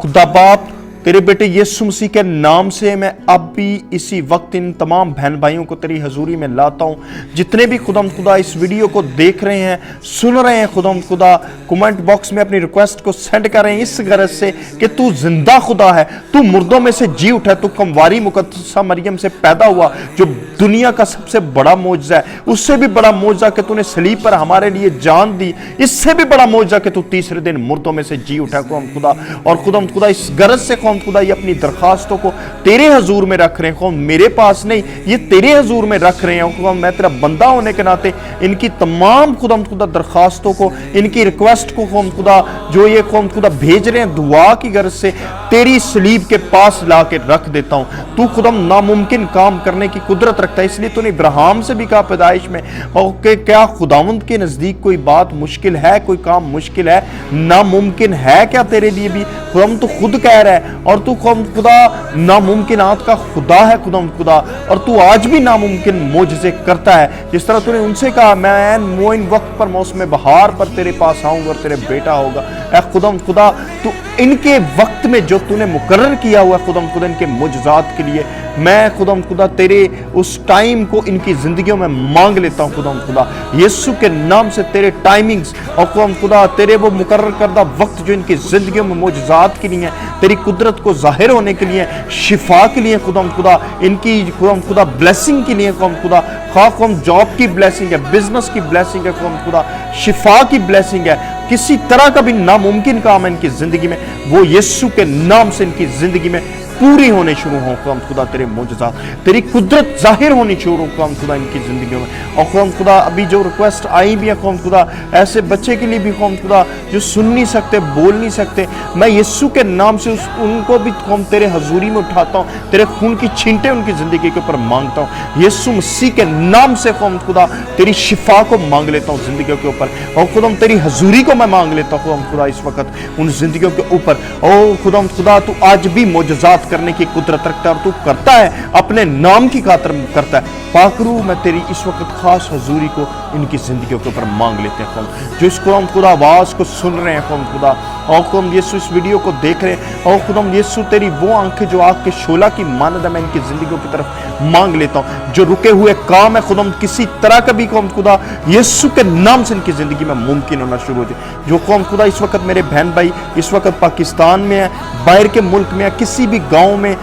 खुदा बाप, तेरे बेटे यीशु मसीह के नाम से मैं अब भी इसी वक्त इन तमाम बहन भाइयों को तेरी हजूरी में लाता हूँ। जितने भी खुदा इस वीडियो को देख रहे हैं, सुन रहे हैं, खुदा कमेंट बॉक्स में अपनी रिक्वेस्ट को सेंड कर रहे हैं इस गरज से कि तू जिंदा खुदा है, तू मुर्दों में से जी उठा, तू कमवारी मुकद्दसा मरियम से पैदा हुआ, जो दुनिया का सबसे बड़ा मौजज़ा है। उससे भी बड़ा मौजज़ा कि तूने सलीब पर हमारे लिए जान दी, इससे भी बड़ा मौजज़ा कि तू तीसरे दिन मुर्दों में से जी उठा खुदा। और खुदा इस गरज से खुदा ये अपनी दरखास्तों को तेरे हजूर में रख रहे हैं, मेरे पास नहीं, ये तेरे हजूर में रख रहे हैं। मैं तेरा बंदा होने के नाते इनकी तमाम खुदा दरखास्तों को, इनकी रिक्वेस्ट को खुदा जो ये खुदा भेज रहे हैं दुआ की गर्ज से तेरी सलीब के पास ला के रख देता हूं। तू खुदा नामुमकिन काम करने की कुदरत रखता है, इसलिए तूने इब्राहिम से भी कहा पैदाइश में कि क्या खुदावंद के नजदीक कोई बात मुश्किल है, कोई काम मुश्किल है, नामुमकिन है क्या तेरे लिए भी? खुदा तो खुद कह रहा है, और तू खुदा नामुमकिनात का खुदा है खुदा, और तू आज भी नामुमकिन मोजज़े करता है। जिस तरह तूने उनसे कहा मैं मोइन वक्त पर मौसम बहार पर तेरे पास आऊंगा और तेरे बेटा होगा। ऐ खुदा तू इनके वक्त में जो तूने मुकर्रर किया हुआ खुदा इनके मुजज़ात के लिए, मैं खुदा तेरे उस टाइम को इनकी जिंदगियों में मांग लेता हूँ खुदा यीशु के नाम से। तेरे टाइमिंग्स और खुदा तेरे वो मुकर्रर करदा वक्त जो इनकी जिंदगियों में मुजज़ात के लिए, तेरी कुदरत को जाहिर होने के लिए, शिफा के लिए खुदा इनकी खुदा ब्लेसिंग के लिए खुदा, खाम जॉब की ब्लेसिंग है, बिजनेस की ब्लेसिंग है खुदा, शिफा की ब्लेसिंग है, किसी तरह का भी नामुमकिन काम है इनकी जिंदगी में, वो यीशु के नाम से इनकी जिंदगी में पूरी होने शुरू हो खुदा। तेरे मोजज़ात, तेरी कुदरत जाहिर होनी शुरू हो खुदा इनकी जिंदगियों में। और खुदा अभी जो रिक्वेस्ट आई भी है खुदा ऐसे बच्चे के लिए भी खुदा जो सुन नहीं सकते, बोल नहीं सकते, मैं यीशु के नाम से उनको भी तेरे हजूरी में उठाता हूँ, तेरे खून की छींटे उनकी जिंदगी के ऊपर मांगता हूँ। यीशु मसीह के नाम से खुदा तेरी शिफा को मांग लेता हूँ जिंदगियों के ऊपर, और खुदा तेरी हजूरी को मैं मांग लेता हूँ खुदा इस वक्त उन जिंदगियों के ऊपर। ओ खुदा तू आज भी मोजज़ात करने की कुदरत रखता है, और तू करता है अपने नाम की खातिर करता है। पाकरू मैं तेरी इस वक्त खास हजूरी को इनकी जिंदगियों के ऊपर मांग लेते हैं जो इस खुदा आवाज को सुन रहे हैं खुदा, और खुदा यीशु इस वीडियो को देख रहे हैं, और खुदा यीशु तेरी वो आंखें जो आग के शोला की मानद है, मैं इनकी जिंदगियों की तरफ मांग लेता हूँ। जो रुके हुए काम है खुदा किसी तरह का भी खुदा यीशु के नाम से इनकी जिंदगी में मुमकिन होना शुरू हो जाए। जो खुदा इस वक्त मेरे बहन भाई इस वक्त पाकिस्तान में है, बाहर के मुल्क में है, किसी भी गाँव में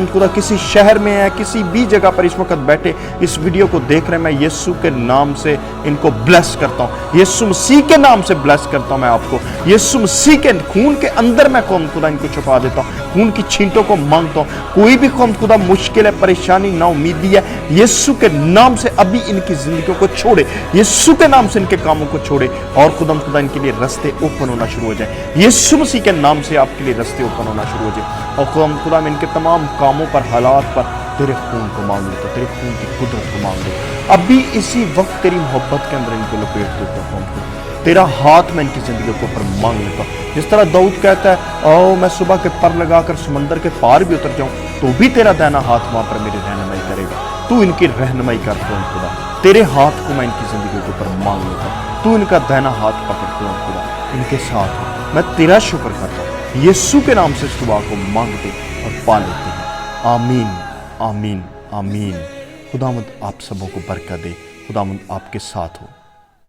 खुदा किसी शहर में है, किसी भी जगह पर इस वक्त बैठे इस वीडियो को देख रहे हैं, मैं यीशु के नाम से इनको ब्लेस करता हूँ, यीशु मसीह के नाम से ब्लेस करता हूँ। मैं आपको यीशु मसीह के खून के अंदर मैं खुदा इनको छुपा देता हूँ, खून की छींटों को मांगता हूँ। कोई भी खुदा मुश्किल है, परेशानी, ना उम्मीदी है, यीशु के नाम से अभी इनकी जिंदगियों को छोड़े, यीशु के नाम से इनके कामों को छोड़े, और खुदा इनके लिए रास्ते ओपन होना शुरू हो जाए। यीशु मसीह के नाम से आपके लिए रास्ते ओपन होना शुरू हो जाए। और खुदा मैं इनके तमाम कामों पर, हालात पर तेरे खून को मांग लेता, तेरे खून की कुदरत को मांग लेता। अभी इसी वक्त तेरी मोहब्बत के अंदर इनको लपेट देता हूँ, तेरा हाथ मैं इनकी जिंदगी के ऊपर मांग लेता हूँ। जिस तरह दाऊद कहता है आओ मैं सुबह के पर लगाकर समंदर के पार भी उतर जाऊं तो भी तेरा दाहिना हाथ वहां पर मेरी रहनुमाई करेगा। तू इनकी रहनुमाई कर खुदा, तेरे हाथ को मैं इनकी जिंदगी के ऊपर मांग लेता हूँ। तू इनका दाहिना हाथ पकड़ खुदा इनके साथ हो। मैं तेरा शुक्र करता हूँ, यीशु के नाम से इस दुआ को मांगते और पा लेते हैं। आमीन आमीन आमीन। खुदावंद आप सबों को बरकत दे, खुदावंद आपके साथ हो।